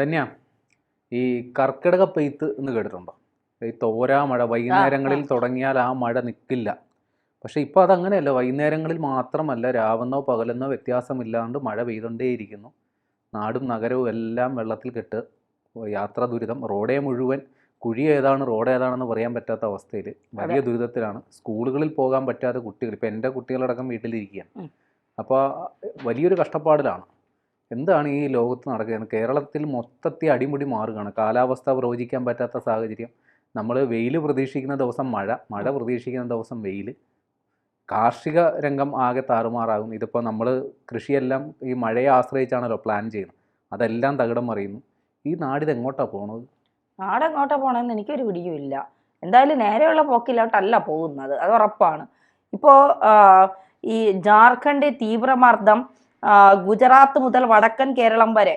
ധന്യ, ഈ കർക്കിടക പെയ്ത്ത് എന്ന് കേട്ടിട്ടുണ്ടോ? ഈ തോരാ മഴ വൈകുന്നേരങ്ങളിൽ തുടങ്ങിയാൽ ആ മഴ നിൽക്കില്ല. പക്ഷേ ഇപ്പോൾ അതങ്ങനെയല്ല. വൈകുന്നേരങ്ങളിൽ മാത്രമല്ല, രാവെന്നോ പകലെന്നോ വ്യത്യാസമില്ലാണ്ട് മഴ പെയ്തുകൊണ്ടേയിരിക്കുന്നു. നാടും നഗരവും എല്ലാം വെള്ളത്തിൽ കെട്ട്, യാത്രാ ദുരിതം, റോഡേ മുഴുവൻ കുഴി ഏതാണ് റോഡ് ഏതാണെന്ന് പറയാൻ പറ്റാത്ത അവസ്ഥയിൽ വലിയ ദുരിതത്തിലാണ്. സ്കൂളുകളിൽ പോകാൻ പറ്റാത്ത കുട്ടികൾ, ഇപ്പോൾ എൻ്റെ കുട്ടികളടക്കം വീട്ടിലിരിക്കുകയാണ്. അപ്പോൾ വലിയൊരു കഷ്ടപ്പാടിലാണ്. എന്താണ് ഈ ലോകത്ത് നടക്കുന്നത്? കേരളത്തിൽ മൊത്തത്തിൽ അടിമുടി മാറുകയാണ്. കാലാവസ്ഥ പ്രവചിക്കാൻ പറ്റാത്ത സാഹചര്യം. നമ്മൾ വെയിൽ പ്രതീക്ഷിക്കുന്ന ദിവസം മഴ പ്രതീക്ഷിക്കുന്ന ദിവസം വെയിൽ. കാർഷിക രംഗം ആകെ താറുമാറാകും. ഇതിപ്പോൾ നമ്മൾ കൃഷിയെല്ലാം ഈ മഴയെ ആശ്രയിച്ചാണല്ലോ പ്ലാൻ ചെയ്യുന്നത്. അതെല്ലാം തകിടം മറിയുന്നു. ഈ നാടിത് എങ്ങോട്ടാണ് പോകുന്നത്? നാടെങ്ങോട്ടാ പോകണമെന്ന് എനിക്കൊരു പിടിയുമില്ല. എന്തായാലും നേരെയുള്ള പോക്കിലോട്ടല്ല പോകുന്നത്, അത് ഉറപ്പാണ്. ഇപ്പോൾ ഈ ജാർഖണ്ഡ് തീവ്രമർദ്ദം, ഗുജറാത്ത് മുതൽ വടക്കൻ കേരളം വരെ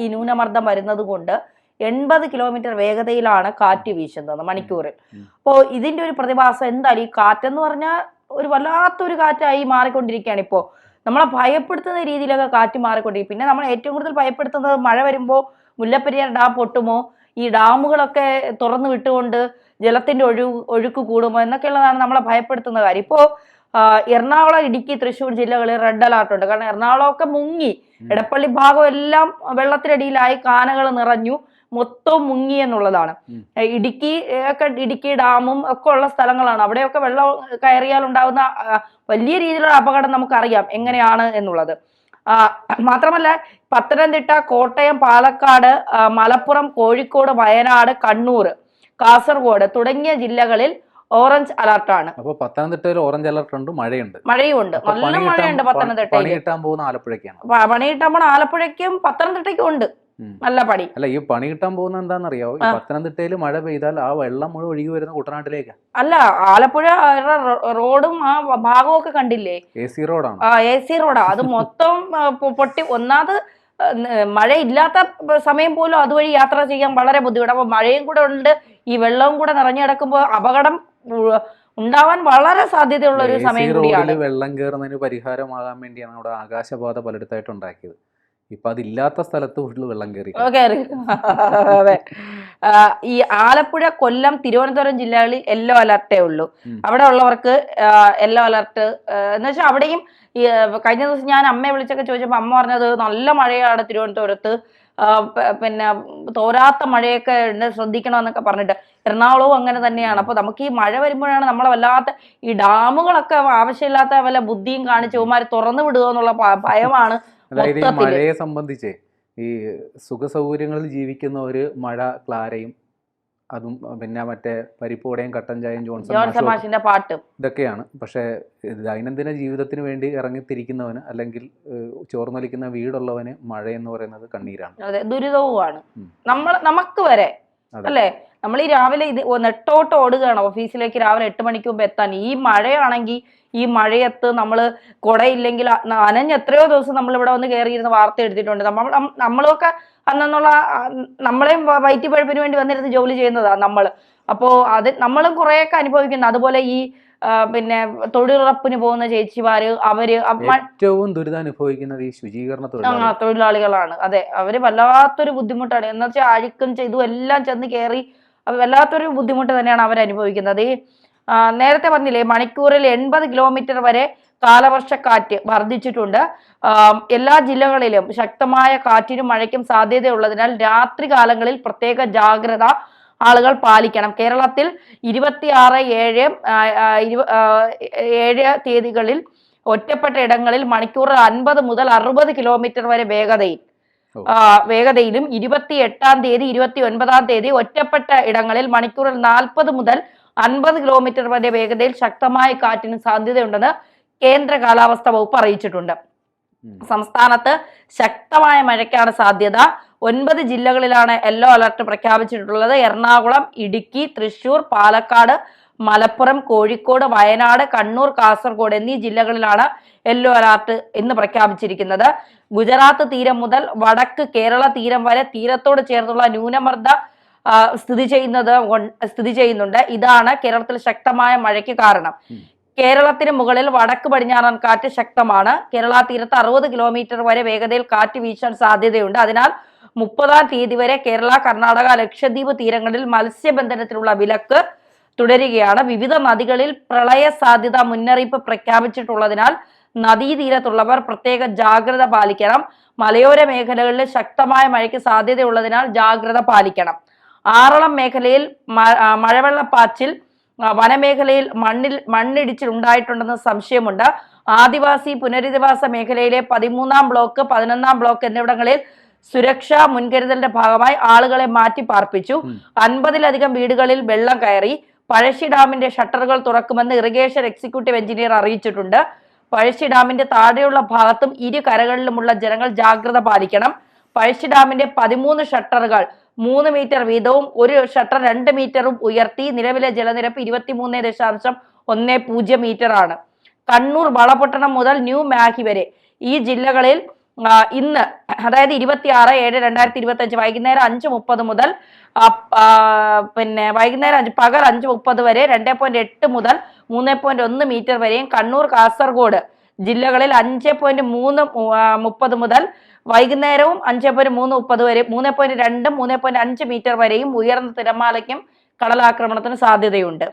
ഈ ന്യൂനമർദ്ദം വരുന്നത് കൊണ്ട് 80 കിലോമീറ്റർ വേഗതയിലാണ് കാറ്റ് വീശുന്നത് മണിക്കൂറിൽ. അപ്പോൾ ഇതിൻ്റെ ഒരു പ്രതിഭാസം എന്തായാലും ഈ കാറ്റെന്ന് പറഞ്ഞാൽ ഒരു വല്ലാത്തൊരു കാറ്റായി മാറിക്കൊണ്ടിരിക്കുകയാണ്. ഇപ്പോൾ നമ്മളെ ഭയപ്പെടുത്തുന്ന രീതിയിലൊക്കെ കാറ്റ് മാറിക്കൊണ്ടിരിക്കും. പിന്നെ നമ്മൾ ഏറ്റവും കൂടുതൽ ഭയപ്പെടുത്തുന്നത് മഴ വരുമ്പോൾ മുല്ലപ്പെരിയാർ ഡാം പൊട്ടുമോ, ഈ ഡാമുകളൊക്കെ തുറന്നു വിട്ടുകൊണ്ട് ജലത്തിന്റെ ഒഴുക്ക് കൂടുമോ എന്നൊക്കെയുള്ളതാണ് നമ്മളെ ഭയപ്പെടുത്തുന്ന കാര്യം. ഇപ്പോൾ എറണാകുളം, ഇടുക്കി, തൃശ്ശൂർ ജില്ലകളിൽ റെഡ് അലർട്ട് ഉണ്ട്. കാരണം എറണാകുളമൊക്കെ മുങ്ങി, എടപ്പള്ളി ഭാഗം എല്ലാം വെള്ളത്തിനടിയിലായി, കാനകൾ നിറഞ്ഞു, മൊത്തം മുങ്ങി എന്നുള്ളതാണ്. ഇടുക്കി ഡാമും ഒക്കെ ഉള്ള സ്ഥലങ്ങളാണ്. അവിടെയൊക്കെ വെള്ളം കയറിയാൽ ഉണ്ടാകുന്ന വലിയ രീതിയിലുള്ള അപകടം നമുക്കറിയാം എങ്ങനെയാണ് എന്നുള്ളത്. മാത്രമല്ല പത്തനംതിട്ട, കോട്ടയം, പാലക്കാട്, മലപ്പുറം, കോഴിക്കോട്, വയനാട്, കണ്ണൂർ, കാസർഗോഡ് തുടങ്ങിയ ജില്ലകളിൽ ഓറഞ്ച് അലർട്ടാണ്. അപ്പോൾ പത്തനംതിട്ടയിൽ ഓറഞ്ച് അലർട്ട് ഉണ്ട്, മഴയുണ്ട്. നല്ല മഴയുണ്ട് പത്തനംതിട്ടയിൽ. പണി കിട്ടാൻ പോകുന്ന ആലപ്പുഴയ്ക്കും പത്തനംതിട്ടയ്ക്കും ഉണ്ട് നല്ല പണി. അല്ല, ഈ പണി കിട്ടാൻ പോകുന്ന എന്താണെന്നറിയാവോ? ഈ പത്തനംതിട്ടയിൽ മഴ പെയ്താൽ ആ വെള്ളം മുഴുവൻ ഒഴുകി വരുന്ന കുട്ടനാട്ടിലേക്കാ. അല്ല, ആലപ്പുഴ റോഡും ആ ഭാഗവും ഒക്കെ കണ്ടില്ലേ? AC റോഡാണ്. AC റോഡാ. അത് മൊത്തം പൊട്ടി. ഒന്നാമത് മഴയില്ലാത്ത സമയം പോലും അതുവഴി യാത്ര ചെയ്യാൻ വളരെ ബുദ്ധിമുട്ട്. അപ്പൊ മഴയും കൂടെ ഉണ്ട്, ഈ വെള്ളവും കൂടെ നിറഞ്ഞു കിടക്കുമ്പോൾ അപകടം ഉണ്ടാവാൻ വളരെ സാധ്യതയുള്ള ഒരു സമയം കൂടിയാണ്. വെള്ളം കയറുന്നതിന് പരിഹാരമാകാൻ വേണ്ടിയാണ് അവിടെ ആകാശപാത പലയിടത്തായിട്ട് ഉണ്ടാക്കിയത്. ഇപ്പൊ അതില്ലാത്ത സ്ഥലത്ത് ഫുള്ള് വെള്ളം കയറി. അതെ, ഈ ആലപ്പുഴ, കൊല്ലം, തിരുവനന്തപുരം ജില്ലകളിൽ യെല്ലോ അലർട്ടേ ഉള്ളൂ. അവിടെ ഉള്ളവർക്ക് യെല്ലോ അലർട്ട് എന്ന് വെച്ചാൽ അവിടെയും ഈ കഴിഞ്ഞ ദിവസം ഞാൻ അമ്മയെ വിളിച്ചൊക്കെ ചോദിച്ചപ്പോൾ അമ്മ പറഞ്ഞത് നല്ല മഴയാണ് തിരുവനന്തപുരത്ത്, പിന്നെ തോരാത്ത മഴയൊക്കെ ഉണ്ട്, ശ്രദ്ധിക്കണമെന്നൊക്കെ പറഞ്ഞിട്ട്. എറണാകുളവും അങ്ങനെ തന്നെയാണ്. അപ്പൊ നമുക്ക് ഈ മഴ വരുമ്പോഴാണ് നമ്മളെ വല്ലാത്ത ഈ ഡാമുകളൊക്കെ ആവശ്യമില്ലാത്ത വല്ല ബുദ്ധിയും കാണിച്ച് ഇവന്മാർ തുറന്നു വിടുക എന്നുള്ള ഭയമാണ്. അതായത് ഈ മഴയെ സംബന്ധിച്ച് ഈ സുഖ സൗകര്യങ്ങളിൽ ജീവിക്കുന്നവര് മഴ ക്ലാരയും അതും പിന്നെ മറ്റേ പരിപ്പോടയും കട്ടൻ ചായയും ജോൺസൺ മാഷിന്റെ പാട്ടും ഇതൊക്കെയാണ്. പക്ഷെ ദൈനംദിന ജീവിതത്തിന് വേണ്ടി ഇറങ്ങിത്തിരിക്കുന്നവന് അല്ലെങ്കിൽ ചോർന്നൊലിക്കുന്ന വീടുള്ളവന് മഴ എന്ന് പറയുന്നത് കണ്ണീരാണ്. അതെ, ദുരിതവുമാണ്. നമുക്ക് വരെ അല്ലേ, നമ്മൾ ഈ രാവിലെ ഇത് നെട്ടോട്ട് ഓടുകയാണ് ഓഫീസിലേക്ക് രാവിലെ 8 മണിക്ക് മുമ്പ് എത്താൻ. ഈ മഴയാണെങ്കിൽ ഈ മഴയത്ത് നമ്മൾ കുടയില്ലെങ്കിൽ നനഞ്ഞ് എത്രയോ ദിവസം നമ്മൾ ഇവിടെ വന്ന് കയറിയിരുന്ന വാർത്ത എടുത്തിട്ടുണ്ട്. നമ്മളൊക്കെ അന്നുള്ള നമ്മളെയും വയറ്റിപ്പഴപ്പിന് വേണ്ടി വന്നിരുന്ന് ജോലി ചെയ്യുന്നതാണ് നമ്മൾ. അപ്പോൾ അത് നമ്മളും കുറേയൊക്കെ അനുഭവിക്കുന്നു. അതുപോലെ ഈ പിന്നെ തൊഴിലുറപ്പിന് പോകുന്ന ചേച്ചിമാര്, അവര് ഏറ്റവും ദുരിതം അനുഭവിക്കുന്നത് ഈ ശുചീകരണ തൊഴിലാളികളാണ്. അതെ, അവര് വല്ലാത്തൊരു ബുദ്ധിമുട്ടാണ്. എന്ന് വെച്ചാൽ അഴുക്കും ചെയ്തും എല്ലാം ചെന്ന് കയറി വല്ലാത്തൊരു ബുദ്ധിമുട്ട് തന്നെയാണ് അവർ അനുഭവിക്കുന്നത്. ഈ നേരത്തെ പറഞ്ഞില്ലേ, മണിക്കൂറിൽ 80 കിലോമീറ്റർ വരെ കാലവർഷക്കാറ്റ് വർദ്ധിച്ചിട്ടുണ്ട്. എല്ലാ ജില്ലകളിലും ശക്തമായ കാറ്റിനും മഴയ്ക്കും സാധ്യതയുള്ളതിനാൽ രാത്രി കാലങ്ങളിൽ പ്രത്യേക ജാഗ്രത ആളുകൾ പാലിക്കണം. കേരളത്തിൽ 26-7 തീയതികളിൽ ഒറ്റപ്പെട്ട ഇടങ്ങളിൽ മണിക്കൂറിൽ 50 മുതൽ 60 കിലോമീറ്റർ വരെ വേഗതയിലും 28-ാം തീയതി 29-ാം തീയതി ഒറ്റപ്പെട്ട ഇടങ്ങളിൽ മണിക്കൂറിൽ 40 മുതൽ 50 കിലോമീറ്റർ വരെ വേഗതയിൽ ശക്തമായ കാറ്റിന് സാധ്യതയുണ്ടെന്ന് കേന്ദ്ര കാലാവസ്ഥാ വകുപ്പ് അറിയിച്ചിട്ടുണ്ട്. സംസ്ഥാനത്ത് ശക്തമായ മഴയ്ക്കാണ് സാധ്യത. 9 ജില്ലകളിലാണ് യെല്ലോ അലർട്ട് പ്രഖ്യാപിച്ചിട്ടുള്ളത്. എറണാകുളം, ഇടുക്കി, തൃശൂർ, പാലക്കാട്, മലപ്പുറം, കോഴിക്കോട്, വയനാട്, കണ്ണൂർ, കാസർഗോഡ് എന്നീ ജില്ലകളിലാണ് യെല്ലോ അലർട്ട് ഇന്ന് പ്രഖ്യാപിച്ചിരിക്കുന്നത്. ഗുജറാത്ത് തീരം മുതൽ വടക്ക് കേരള തീരം വരെ തീരത്തോട് ചേർന്നുള്ള ന്യൂനമർദ്ദ സ്ഥിതി ചെയ്യുന്നുണ്ട്. ഇതാണ് കേരളത്തിൽ ശക്തമായ മഴയ്ക്ക് കാരണം. കേരളത്തിന് മുകളിൽ വടക്ക് പടിഞ്ഞാറൻ കാറ്റ് ശക്തമാണ്. കേരള തീരത്ത് 60 കിലോമീറ്റർ വരെ വേഗതയിൽ കാറ്റ് വീശാൻ സാധ്യതയുണ്ട്. അതിനാൽ 30-ാം തീയതി വരെ കേരള, കർണാടക, ലക്ഷദ്വീപ് തീരങ്ങളിൽ മത്സ്യബന്ധനത്തിനുള്ള വിലക്ക് തുടരുകയാണ്. വിവിധ നദികളിൽ പ്രളയ സാധ്യത മുന്നറിയിപ്പ് പ്രഖ്യാപിച്ചിട്ടുള്ളതിനാൽ നദീതീരത്തുള്ളവർ പ്രത്യേക ജാഗ്രത പാലിക്കണം. മലയോര മേഖലകളിൽ ശക്തമായ മഴയ്ക്ക് സാധ്യതയുള്ളതിനാൽ ജാഗ്രത പാലിക്കണം. ആറളം മേഖലയിൽ മഴവെള്ളപ്പാച്ചിൽ, വനമേഖലയിൽ മണ്ണിടിച്ചിൽ ഉണ്ടായിട്ടുണ്ടെന്ന് സംശയമുണ്ട്. ആദിവാസി പുനരധിവാസ മേഖലയിലെ 13-ാം ബ്ലോക്ക്, 11-ാം ബ്ലോക്ക് എന്നിവിടങ്ങളിൽ സുരക്ഷാ മുൻകരുതലിന്റെ ഭാഗമായി ആളുകളെ മാറ്റി പാർപ്പിച്ചു. 50-ലധികം വീടുകളിൽ വെള്ളം കയറി. പഴശ്ശി ഡാമിന്റെ ഷട്ടറുകൾ തുറക്കുമെന്ന് ഇറിഗേഷൻ എക്സിക്യൂട്ടീവ് എഞ്ചിനീയർ അറിയിച്ചിട്ടുണ്ട്. പഴശ്ശി ഡാമിന്റെ താഴെയുള്ള ഭാഗത്തും ഇരു കരകളിലുമുള്ള ജനങ്ങൾ ജാഗ്രത പാലിക്കണം. പഴശ്ശി ഡാമിന്റെ 13 ഷട്ടറുകൾ 3 മീറ്റർ വീതവും ഒരു ഷട്ടർ 2 മീറ്ററും ഉയർത്തി. നിലവിലെ ജലനിരപ്പ് 23.10 മീറ്റർ ആണ്. കണ്ണൂർ വളപട്ടണം മുതൽ ന്യൂ മാഹി വരെ ഈ ജില്ലകളിൽ ഇന്ന്, അതായത് 26/7/2025 വൈകുന്നേരം 5:30 മുതൽ പകൽ 5:30 വരെ 2.8 മുതൽ 3.1 മീറ്റർ വരെയും, കണ്ണൂർ, കാസർഗോഡ് ജില്ലകളിൽ 5.330 മുതൽ വൈകുന്നേരവും 5.330 വരെ 3.2 3.5 മീറ്റർ വരെയും ഉയർന്ന തിരമാലയ്ക്കും കടലാക്രമണത്തിന് സാധ്യതയുണ്ട്.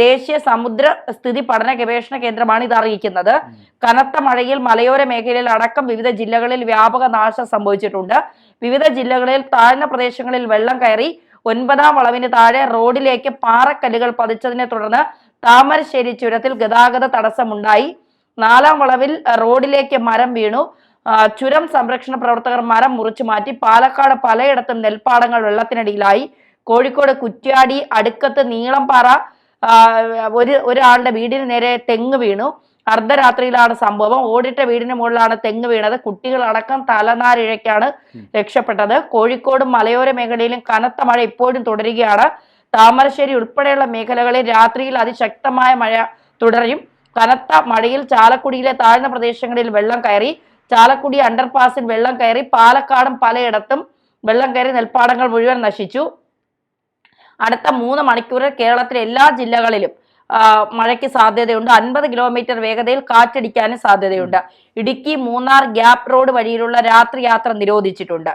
ദേശീയ സമുദ്ര സ്ഥിതി പഠന ഗവേഷണ കേന്ദ്രമാണ് ഇത് അറിയിക്കുന്നത്. കനത്ത മഴയിൽ മലയോര മേഖലയിൽ അടക്കം വിവിധ ജില്ലകളിൽ വ്യാപക നാശം സംഭവിച്ചിട്ടുണ്ട്. വിവിധ ജില്ലകളിൽ താഴ്ന്ന പ്രദേശങ്ങളിൽ വെള്ളം കയറി. 9-ാം വളവിന് താഴെ റോഡിലേക്ക് പാറക്കല്ലുകൾ പതിച്ചതിനെ തുടർന്ന് താമരശ്ശേരി ചുരത്തിൽ ഗതാഗത തടസ്സമുണ്ടായി. 4-ാം വളവിൽ റോഡിലേക്ക് മരം വീണു. ചുരം സംരക്ഷണ പ്രവർത്തകർ മരം മുറിച്ചു മാറ്റി. പാലക്കാട് പലയിടത്തും നെൽപ്പാടങ്ങൾ വെള്ളത്തിനടിയിലായി. കോഴിക്കോട് കുറ്റ്യാടി അടുക്കത്ത് നീളംപാറ ഒരാളുടെ വീടിന് നേരെ തെങ്ങ് വീണു. അർദ്ധരാത്രിയിലാണ് സംഭവം. ഓടിട്ട വീടിന് മുകളിലാണ് തെങ്ങ് വീണത്. കുട്ടികളടക്കം തലനാരിഴയ്ക്കാണ് രക്ഷപ്പെട്ടത്. കോഴിക്കോടും മലയോര മേഖലയിലും കനത്ത മഴ ഇപ്പോഴും തുടരുകയാണ്. താമരശ്ശേരി ഉൾപ്പെടെയുള്ള മേഖലകളിൽ രാത്രിയിൽ അതിശക്തമായ മഴ തുടരും. കനത്ത മഴയിൽ ചാലക്കുടിയിലെ താഴ്ന്ന പ്രദേശങ്ങളിൽ വെള്ളം കയറി. ചാലക്കുടി അണ്ടർപാസിൽ വെള്ളം കയറി. പാലക്കാടും പലയിടത്തും വെള്ളം കയറി. നെൽപ്പാടങ്ങൾ മുഴുവൻ നശിച്ചു. അടുത്ത 3 മണിക്കൂറിൽ കേരളത്തിലെ എല്ലാ ജില്ലകളിലും മഴയ്ക്ക് സാധ്യതയുണ്ട്. 50 കിലോമീറ്റർ വേഗതയിൽ കാറ്റടിക്കാനും സാധ്യതയുണ്ട്. ഇടുക്കി, മൂന്നാർ, ഗ്യാപ് റോഡ് വഴിയിലുള്ള രാത്രി യാത്ര നിരോധിച്ചിട്ടുണ്ട്.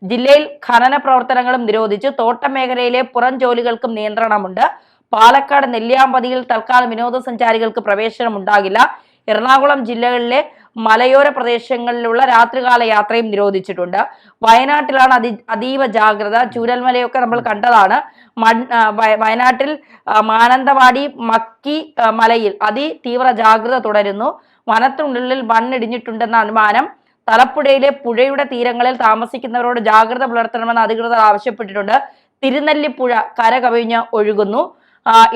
ജില്ലയിൽ ഖനന പ്രവർത്തനങ്ങളും നിരോധിച്ചു. തോട്ടം മേഖലയിലെ പുറം ജോലികൾക്കും നിയന്ത്രണമുണ്ട്. പാലക്കാട് നെല്ലിയാമ്പതിയിൽ തൽക്കാലം വിനോദസഞ്ചാരികൾക്ക് പ്രവേശനം ഉണ്ടാകില്ല. എറണാകുളം ജില്ലകളിലെ മലയോര പ്രദേശങ്ങളിലുള്ള രാത്രികാല യാത്രയും നിരോധിച്ചിട്ടുണ്ട്. വയനാട്ടിലാണ് അതീവ ജാഗ്രത. ചൂരൽമലയൊക്കെ നമ്മൾ കണ്ടതാണ്. വയനാട്ടിൽ മാനന്തവാടി, മക്കി മലയിൽ അതിതീവ്ര ജാഗ്രത തുടരുന്നു. വനത്തിനുള്ളിൽ മണ്ണിടിഞ്ഞിട്ടുണ്ടെന്ന അനുമാനം. തലപ്പുഴയിലെ പുഴയുടെ തീരങ്ങളിൽ താമസിക്കുന്നവരോട് ജാഗ്രത പുലർത്തണമെന്ന് അധികൃതർ ആവശ്യപ്പെട്ടിട്ടുണ്ട്. തിരുനെല്ലിപ്പുഴ കര കവിഞ്ഞ് ഒഴുകുന്നു.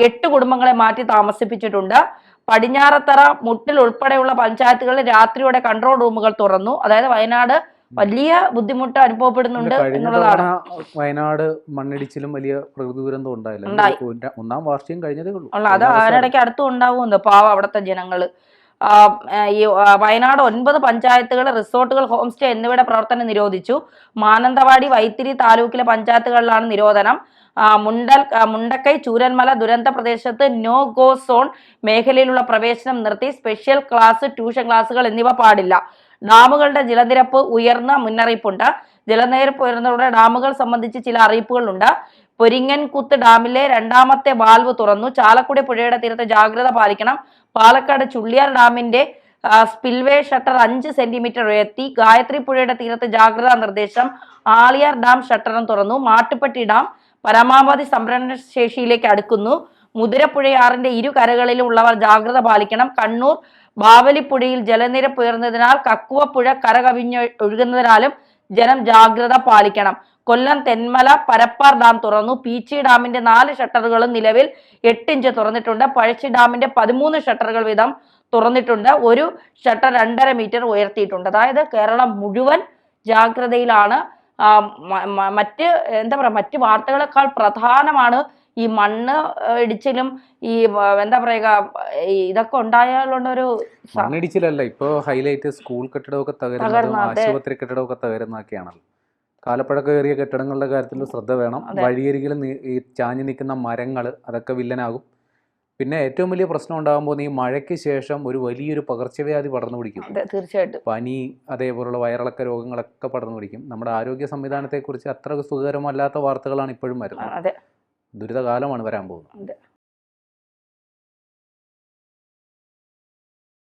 8 കുടുംബങ്ങളെ മാറ്റി താമസിപ്പിച്ചിട്ടുണ്ട്. പടിഞ്ഞാറത്തറ, മുട്ടിൽ ഉൾപ്പെടെയുള്ള പഞ്ചായത്തുകളിൽ രാത്രിയോടെ കൺട്രോൾ റൂമുകൾ തുറന്നു. അതായത് വയനാട് വലിയ ബുദ്ധിമുട്ട് അനുഭവപ്പെടുന്നുണ്ട് എന്നുള്ളതാണ്. വയനാട് മണ്ണിടിച്ചിലും വലിയ പ്രകൃതി ദുരന്തം ഉണ്ടായില്ല. 1-ാം വാർഷികം കഴിഞ്ഞതേ ഉള്ളൂ. അത് അതിനിടയ്ക്ക് അടുത്തും ഉണ്ടാവുമെന്ന് പാവം അവിടുത്തെ ജനങ്ങള്. ഈ വയനാട് 9 പഞ്ചായത്തുകൾ, റിസോർട്ടുകൾ, ഹോം സ്റ്റേ എന്നിവയുടെ പ്രവർത്തനം നിരോധിച്ചു. മാനന്തവാടി, വൈത്തിരി താലൂക്കിലെ പഞ്ചായത്തുകളിലാണ് നിരോധനം. മുണ്ടക്കൈ, ചൂരന്മല ദുരന്ത പ്രദേശത്ത് നോ ഗോ സോൺ മേഖലയിലുള്ള പ്രവേശനം നിർത്തി. സ്പെഷ്യൽ ക്ലാസ്, ട്യൂഷൻ ക്ലാസുകൾ എന്നിവ പാടില്ല. ഡാമുകളുടെ ജലനിരപ്പ് ഉയർന്ന മുന്നറിയിപ്പുണ്ട്. ജലനിരപ്പ് ഉയർന്നതോടെ ഡാമുകൾ സംബന്ധിച്ച് ചില അറിയിപ്പുകളുണ്ട്. പൊരിങ്ങൻകുത്ത് ഡാമിലെ 2ാമത്തെ വാൽവ് തുറന്നു. ചാലക്കുടി പുഴയുടെ തീരത്ത് ജാഗ്രത പാലിക്കണം. പാലക്കാട് ചുള്ളിയാർ ഡാമിന്റെ സ്പിൽവേ ഷട്ടർ 5 സെന്റിമീറ്റർ ഉയർത്തി. ഗായത്രി പുഴയുടെ തീരത്ത് ജാഗ്രതാ നിർദ്ദേശം. ആളിയാർ ഡാം ഷട്ടറും തുറന്നു. മാട്ടുപ്പെട്ടി ഡാം പരമാവധി സംഭരണശേഷിയിലേക്ക് അടുക്കുന്നു. മുതിരപ്പുഴയാറിന്റെ ഇരു കരകളിലും ഉള്ളവർ ജാഗ്രത പാലിക്കണം. കണ്ണൂർ ബാവലിപ്പുഴയിൽ ജലനിരപ്പ് ഉയർന്നതിനാൽ കക്കുവപ്പുഴ കര കവിഞ്ഞ് ഒഴുകുന്നതിനാലും ജനം ജാഗ്രത പാലിക്കണം. കൊല്ലം തെന്മല പരപ്പാർ ഡാം തുറന്നു. പീച്ചി ഡാമിന്റെ 4 ഷട്ടറുകളും നിലവിൽ 8 ഇഞ്ച് തുറന്നിട്ടുണ്ട്. പഴശ്ശി ഡാമിന്റെ 13 ഷട്ടറുകൾ വീതം തുറന്നിട്ടുണ്ട്. ഒരു ഷട്ടർ 2.5 മീറ്റർ ഉയർത്തിയിട്ടുണ്ട്. അതായത് കേരളം മുഴുവൻ ജാഗ്രതയിലാണ്. മറ്റ് വാർത്തകളെക്കാൾ പ്രധാനമാണ് ഈ മണ്ണ് ഇടിച്ചിലും ഈ ഇതൊക്കെ ഉണ്ടായാലുള്ളൊരു മണ്ണിടിച്ചിലല്ല ഇപ്പൊ ഹൈലൈറ്റ്. സ്കൂൾ കെട്ടിടമൊക്കെ തകരുന്നതും ആശുപത്രി കെട്ടിടമൊക്കെ തകരുന്നതൊക്കെയാണല്ലോ. കാലപ്പഴക്കേറിയ കെട്ടിടങ്ങളുടെ കാര്യത്തിൽ ശ്രദ്ധ വേണം. വഴിയരികിൽ ഈ ചാഞ്ഞു നിൽക്കുന്ന മരങ്ങൾ അതൊക്കെ വില്ലനാകും. പിന്നെ ഏറ്റവും വലിയ പ്രശ്നം ഉണ്ടാകുമ്പോൾ ഈ മഴയ്ക്ക് ശേഷം ഒരു വലിയൊരു പകർച്ചവ്യാധി പടർന്നു പിടിക്കും. അതെ, തീർച്ചയായിട്ടും. പനി, അതേപോലുള്ള വയറിളക്ക രോഗങ്ങളൊക്കെ പടർന്നു പിടിക്കും. നമ്മുടെ ആരോഗ്യ സംവിധാനത്തെക്കുറിച്ച് അത്ര സുഖകരമല്ലാത്ത വാർത്തകളാണ് ഇപ്പോഴും വരുന്നത്. അതെ, ദുരിതകാലമാണ് വരാൻ പോകുന്നത്. അതെ.